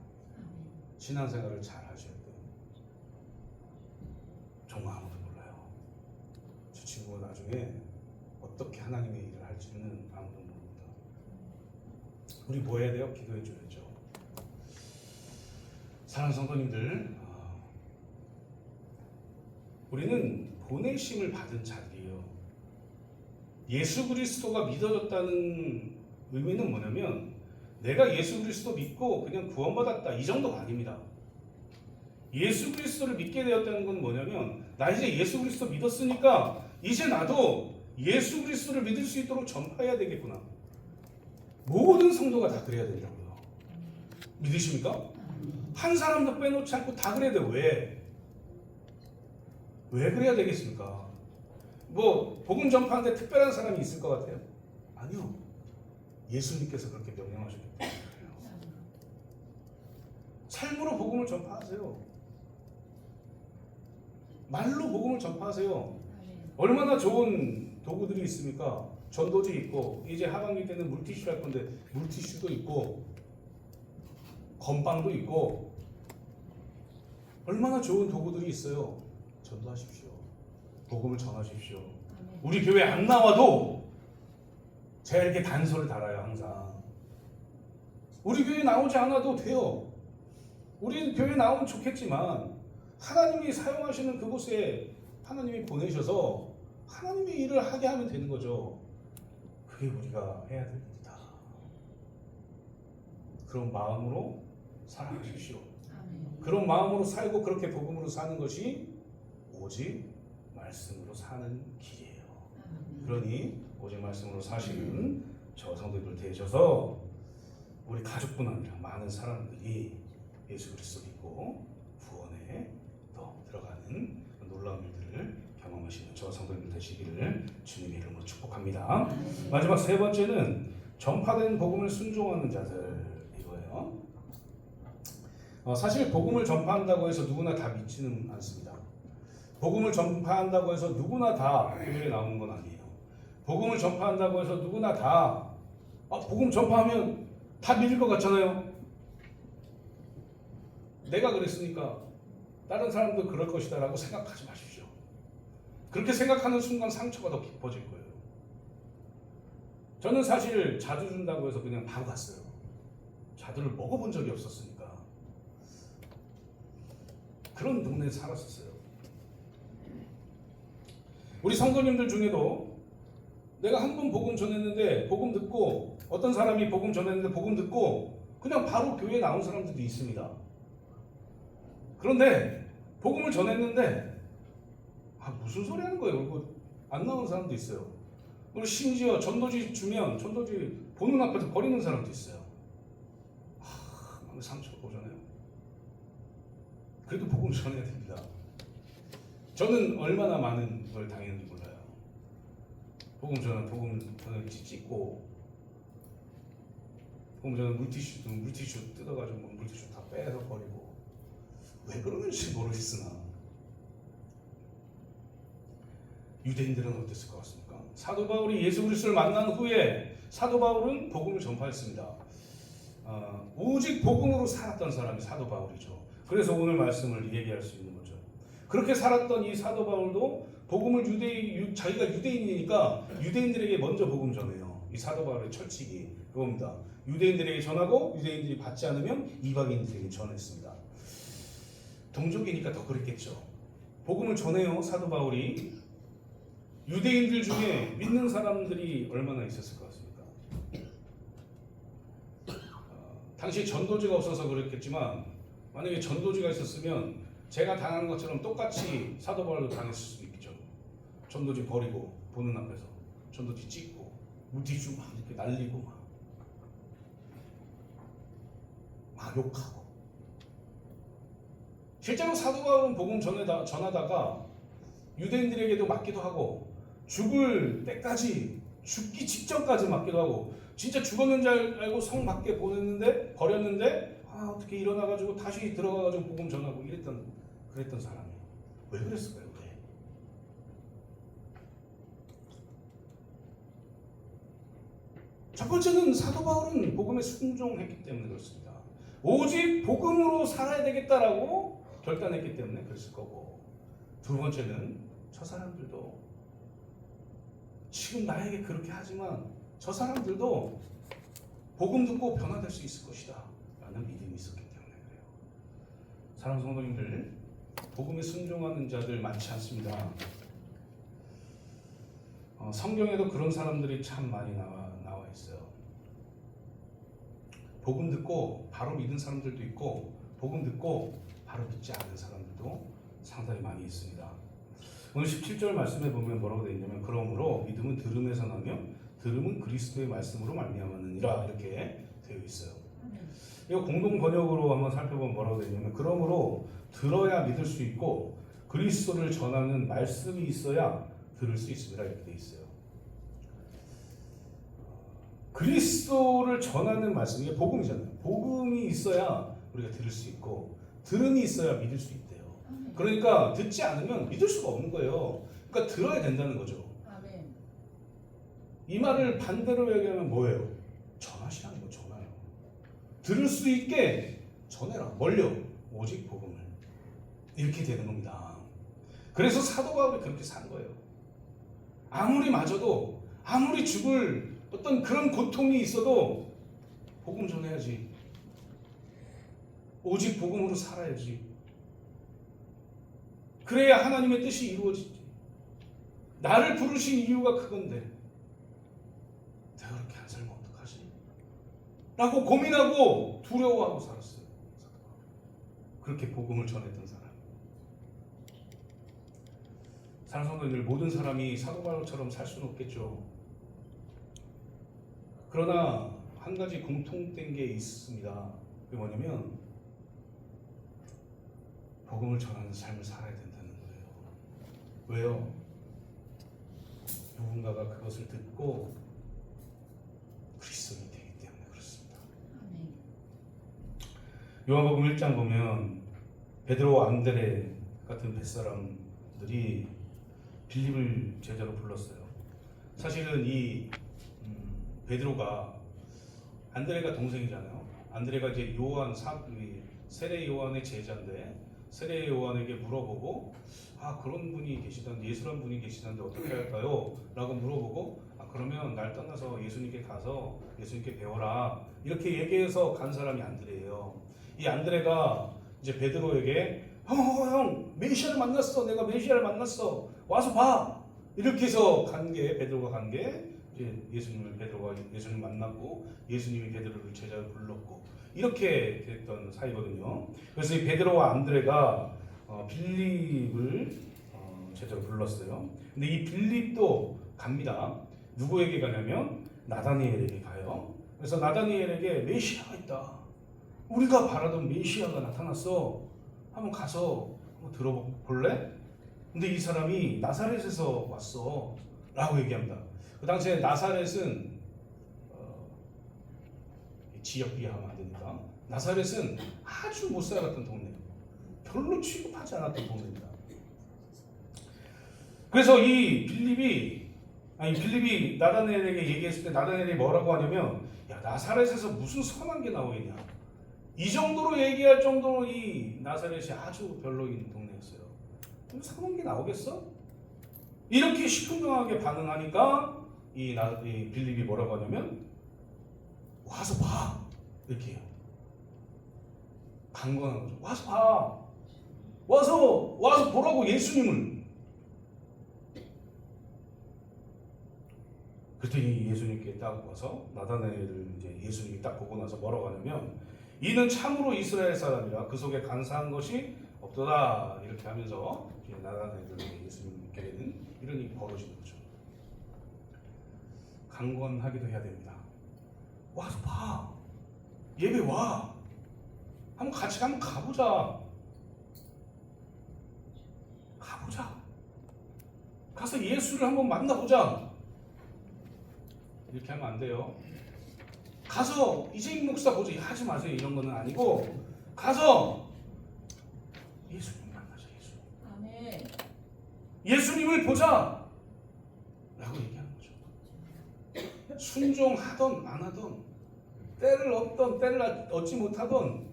신앙생활을 잘 하셔야 돼요. 정말 아무도 몰라요. 저 친구가 나중에 어떻게 하나님의 일을 할지는 아무도 모릅니다. 우리 뭐 해야 돼요? 기도해 줘야죠. 사랑하는 성도님들, 우리는 보내심을 받은 자들이에요. 예수 그리스도가 믿어졌다는 의미는 뭐냐면 내가 예수 그리스도 믿고 그냥 구원받았다 이 정도가 아닙니다. 예수 그리스도를 믿게 되었다는 건 뭐냐면 나 이제 예수 그리스도 믿었으니까 이제 나도 예수 그리스도를 믿을 수 있도록 전파해야 되겠구나. 모든 성도가 다 그래야 되더라고요. 믿으십니까? 한 사람도 빼놓지 않고 다 그래야 돼요. 왜? 왜 그래야 되겠습니까? 뭐 복음 전파하는데 특별한 사람이 있을 것 같아요? 아니요. 예수님께서 그렇게 명령하셨기 때문에 그래요. 삶으로 복음을 전파하세요. 말로 복음을 전파하세요. 얼마나 좋은 도구들이 있습니까? 전도지 있고 이제 하반기 때는 물티슈 할 건데 물티슈도 있고 건빵도 있고 얼마나 좋은 도구들이 있어요. 전도하십시오. 복음을 전하십시오. 우리 교회 안 나와도 제가 이렇게 단서를 달아요. 항상 우리 교회 나오지 않아도 돼요. 우리 교회 나오면 좋겠지만 하나님이 사용하시는 그곳에 하나님이 보내셔서 하나님의 일을 하게 하면 되는 거죠. 그게 우리가 해야 될 일이다. 그런 마음으로 살아가십시오. 그런 마음으로 살고 그렇게 복음으로 사는 것이 오직 말씀으로 사는 길이에요. 그러니 오직 말씀으로 사시는 저 성도들 되셔서 우리 가족뿐 아니라 많은 사람들이 예수 그리스도 믿고 구원에 또 들어가는 놀라운 일들을 경험하시는 저 성도님들 되시기를 주님의 이름으로 축복합니다. 마지막 세 번째는 전파된 복음을 순종하는 자들 이거예요. 사실 복음을 전파한다고 해서 누구나 다 믿지는 않습니다. 복음을 전파한다고 해서 누구나 다 교회에 나오는 건 아니에요. 복음을 전파한다고 해서 누구나 다 복음 전파하면 다 믿을 것 같잖아요. 내가 그랬으니까 다른 사람도 그럴 것이다 라고 생각하지 마십시오. 그렇게 생각하는 순간 상처가 더 깊어질 거예요. 저는 사실 자두 준다고 해서 그냥 바로 갔어요. 자두를 먹어본 적이 없었으니까. 그런 동네에 살았었어요. 우리 성도님들 중에도 내가 한 번 복음 전했는데 복음 듣고 어떤 사람이 복음 전했는데 복음 듣고 그냥 바로 교회에 나온 사람들도 있습니다. 그런데 복음을 전했는데 무슨 소리 하는 거예요? 그리고 안 나온 사람도 있어요. 그리고 심지어 전도지 주면 전도지 보는 앞에서 버리는 사람도 있어요. 상처가 오잖아요. 그래도 복음 전해야 됩니다. 저는 얼마나 많은 걸 당했는지 몰라요. 복음 전에 찍고 복음 전에 물티슈 뜯어가지고 물티슈 다 빼서 버리고 왜 그러는지 모르겠으나 유대인들은 어땠을 것 같습니까? 사도 바울이 예수 그리스도를 만난 후에 사도 바울은 복음을 전파했습니다. 오직 복음으로 살았던 사람이 사도 바울이죠. 그래서 오늘 말씀을 얘기할 수 있는 거죠. 그렇게 살았던 이 사도 바울도 복음을 자기가 유대인이니까 유대인들에게 먼저 복음 전해요. 이 사도 바울의 철칙이 그겁니다. 유대인들에게 전하고 유대인들이 받지 않으면 이방인들에게 전했습니다. 동족이니까 더 그랬겠죠. 복음을 전해요. 사도 바울이. 유대인들 중에 믿는 사람들이 얼마나 있었을 것 같습니까? 당시 전도지가 없어서 그랬겠지만 만약에 전도지가 있었으면 제가 당하는 것처럼 똑같이 사도 바울도 당했을 수도 있겠죠. 전도지 버리고 보는 앞에서 전도지 찍고 물티슈 막 이렇게 날리고 막 욕하고. 실제로 사도 바울은 복음 전하다가 유대인들에게도 맞기도 하고 죽을 때까지 죽기 직전까지 맞기도 하고 진짜 죽었는 줄 알고 성 밖에 버렸는데 어떻게 일어나가지고 다시 들어가가지고 복음 전하고 그랬던 사람이 왜 그랬을까요? 왜? 첫 번째는 사도 바울은 복음에 순종했기 때문에 그렇습니다. 오직 복음으로 살아야 되겠다라고 결단했기 때문에 그랬을 거고, 두 번째는 저 사람들도 지금 나에게 그렇게 하지만 저 사람들도 복음 듣고 변화될 수 있을 것이다 라는 믿음이 있었기 때문에 그래요. 사랑하는 성도님들, 복음에 순종하는 자들 많지 않습니다. 성경에도 그런 사람들이 참 많이 나와 있어요. 복음 듣고 바로 믿은 사람들도 있고, 복음 듣고 바로 믿지 않은 사람들도 상당히 많이 있습니다. 오늘 17절 말씀에 보면 뭐라고 되어 있냐면, 그러므로 믿음은 들음에서 나며 들음은 그리스도의 말씀으로 말미암았느니라, 이렇게 되어 있어요. 이거 공동 번역으로 한번 살펴보면 뭐라고 되어 있냐면, 그러므로 들어야 믿을 수 있고 그리스도를 전하는 말씀이 있어야 들을 수 있습니다, 이렇게 되어 있어요. 그리스도를 전하는 말씀, 이게 복음이잖아요. 복음이 있어야 우리가 들을 수 있고, 들음이 있어야 믿을 수 있대요. 그러니까 듣지 않으면 믿을 수가 없는 거예요. 그러니까 들어야 된다는 거죠. 아멘. 이 말을 반대로 얘기하면 뭐예요? 전하시라는 거, 전하요. 들을 수 있게 전해라. 뭘요? 오직 복음을. 이렇게 되는 겁니다. 그래서 사도 바울이 그렇게 산 거예요. 아무리 맞아도, 아무리 죽을 어떤 그런 고통이 있어도 복음 전해야지. 오직 복음으로 살아야지. 그래야 하나님의 뜻이 이루어지지. 나를 부르신 이유가 그건데 내가 그렇게 안 살면 어떡하지? 라고 고민하고 두려워하고 살았어요. 그렇게 복음을 전했던 사람. 사랑하는 성도님들, 모든 사람이 사도 바울처럼 살 수는 없겠죠. 그러나 한 가지 공통된 게 있습니다. 그게 뭐냐면 복음을 전하는 삶을 살아야 된다는 거예요. 왜요? 누군가가 그것을 듣고 그리스도인이 되기 때문에 그렇습니다. 아멘. 요한복음 1장 보면 베드로와 안드레 같은 뱃사람들이 빌립을 제자로 불렀어요. 사실은 이 베드로가, 안드레가 동생이잖아요. 안드레가 이제 세례 요한의 제자인데, 세례 요한에게 물어보고, 그런 분이 계시던데, 예수란 분이 계시던데 어떻게 할까요? 라고 물어보고, 그러면 날 떠나서 예수님께 가서 예수님께 배워라, 이렇게 얘기해서 간 사람이 안드레예요. 이 안드레가 이제 베드로에게 형, 메시아를 만났어. 내가 메시아를 만났어. 와서 봐. 이렇게 해서 베드로가 간 게 베드로가 예수님 만났고, 예수님이 베드로를 제자로 불렀고, 이렇게 됐던 사이거든요. 그래서 이 베드로와 안드레가 빌립을 제자로 불렀어요. 근데 이 빌립도 갑니다. 누구에게 가냐면 나다니엘에게 가요. 그래서 나다니엘에게 메시아가 있다. 우리가 바라던 메시아가 나타났어. 한번 가서 한번 들어볼래? 근데 이 사람이 나사렛에서 왔어 라고 얘기합니다. 그 당시에 나사렛은 지역 비하하면 안 되니까, 나사렛은 아주 못 살았던 동네예요. 별로 취급하지 않았던 동네입니다. 그래서 이 빌립이 나다니엘에게 얘기했을 때 나다니엘이 뭐라고 하냐면, 야, 나사렛에서 무슨 선한 게 나오겠냐, 이 정도로 얘기할 정도로 이 나사렛이 아주 별로인 동네였어요. 선한 게 나오겠어? 이렇게 시큰둥하게 반응하니까 이 빌립이 뭐라고 하냐면, 와서 봐, 이렇게 해요. 강권하는 거죠. 와서 봐. 와서 보라고, 예수님을. 그랬더니 예수님께 딱 와서 나다나엘을 이제 예수님이 딱 보고 나서 뭐라고 하냐면, 이는 참으로 이스라엘 사람이라 그 속에 간사한 것이 없도다, 이렇게 하면서 나다나엘을 예수님을 믿게 되는 이런 일이 벌어지는 거죠. 강권하기도 해야 됩니다. 와서 봐. 예배 와. 같이 한번 가보자. 가서 예수를 한번 만나보자. 이렇게 하면 안 돼요. 가서 이재익 목사 보자 하지 마세요. 이런 거는 아니고, 가서 예수님 만나자. 아멘. 예수님을 보자 라고 얘기하는 거죠. 순종하던 안 하던, 때를 얻던 때를 얻지 못하던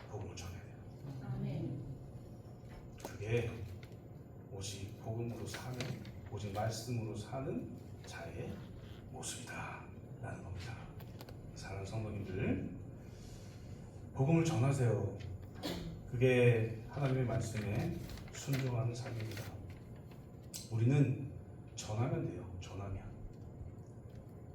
복음을 전해야 돼요. 아멘. 그게 오직 복음으로 사는, 오직 말씀으로 사는 자의 모습이다 라는 겁니다. 사랑하는 성도님들, 복음을 전하세요. 그게 하나님의 말씀에 순종하는 삶입니다. 우리는 전하면 돼요. 전하면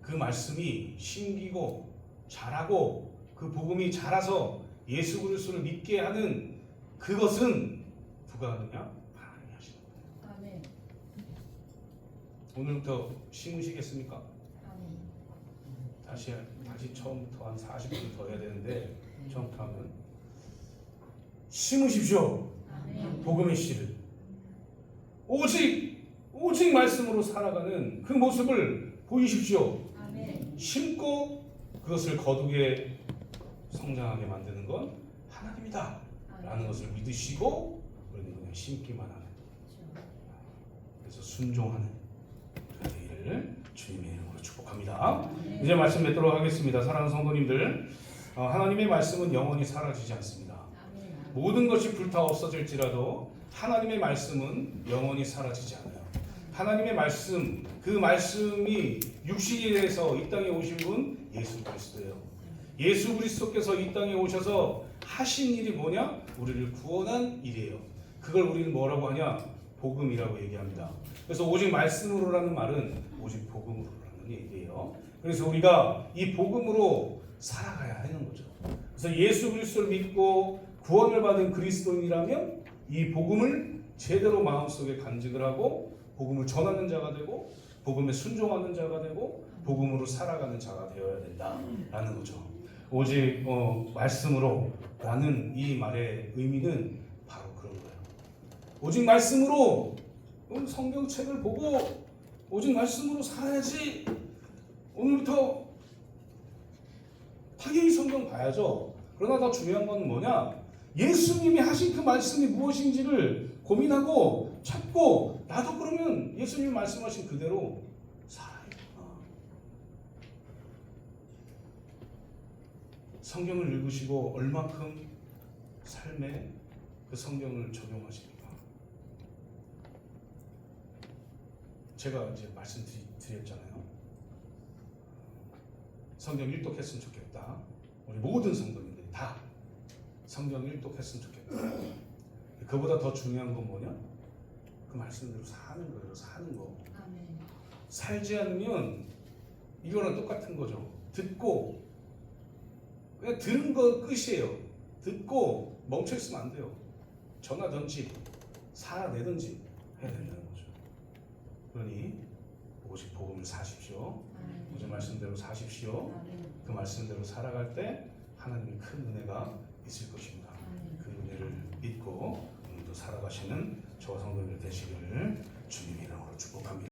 그 말씀이 심기고 자라고 그 복음이 자라서 예수 그리스도를 믿게 하는 그것은 누가 하느냐? 하나님이 하시는 거예요. 아멘. 오늘부터 심으시겠습니까? 아멘. 다시 처음부터 한 40분 더 해야 되는데 처음부터 하면 심으십시오. 아멘. 복음의 씨를 오직 말씀으로 살아가는 그 모습을 보이십시오. 아멘. 심고 그것을 거두게 성장하게 만드는 건 하나님이다 라는 것을 믿으시고 우리는 그냥 심기만 하는, 그래서 순종하는 우리가 되기를 주님의 이름으로 축복합니다. 이제 말씀 맺도록 하겠습니다. 사랑하는 성도님들, 하나님의 말씀은 영원히 사라지지 않습니다. 아멘. 모든 것이 불타 없어질지라도 하나님의 말씀은 영원히 사라지지 않아요. 하나님의 말씀, 그 말씀이 육신이 돼서 이 땅에 오신 분 예수 그리스도예요. 예수 그리스도께서 이 땅에 오셔서 하신 일이 뭐냐? 우리를 구원한 일이에요. 그걸 우리는 뭐라고 하냐? 복음이라고 얘기합니다. 그래서 오직 말씀으로라는 말은 오직 복음으로라는 얘기예요. 그래서 우리가 이 복음으로 살아가야 하는 거죠. 그래서 예수 그리스도를 믿고 구원을 받은 그리스도인이라면 이 복음을 제대로 마음속에 간직을 하고 복음을 전하는 자가 되고 복음에 순종하는 자가 되고 복음으로 살아가는 자가 되어야 된다라는 거죠. 오직 말씀으로 라는 이 말의 의미는 바로 그런 거예요. 오직 말씀으로 성경책을 보고 오직 말씀으로 살아야지. 오늘부터 당연히 성경 봐야죠. 그러나 더 중요한 건 뭐냐? 예수님이 하신 그 말씀이 무엇인지를 고민하고 찾고 나도 그러면 예수님이 말씀하신 그대로 살아야겠구나. 성경을 읽으시고 얼마큼 삶에 그 성경을 적용하십니까? 제가 이제 말씀드렸잖아요. 성경 일독했으면 좋겠다. 우리 모든 성도님들이 다 성경 일독했으면 좋겠다. 그보다 더 중요한 건 뭐냐? 그 말씀대로 사는 거예요. 사는 거. 아멘. 살지 않으면 이거랑 똑같은 거죠. 듣고 그냥 들은 거 끝이에요. 듣고 멈춰 있으면 안 돼요. 전하든지 살아내든지 해야 된다는 거죠. 그러니 오직 복음을 사십시오. 아멘. 오직 말씀대로 사십시오. 아멘. 그 말씀대로 살아갈 때 하나님의 큰 은혜가 있을 것입니다. 아멘. 그 은혜를 믿고 오늘도 살아가시는 저와 성도님들 되시기를 주님의 이름으로 축복합니다.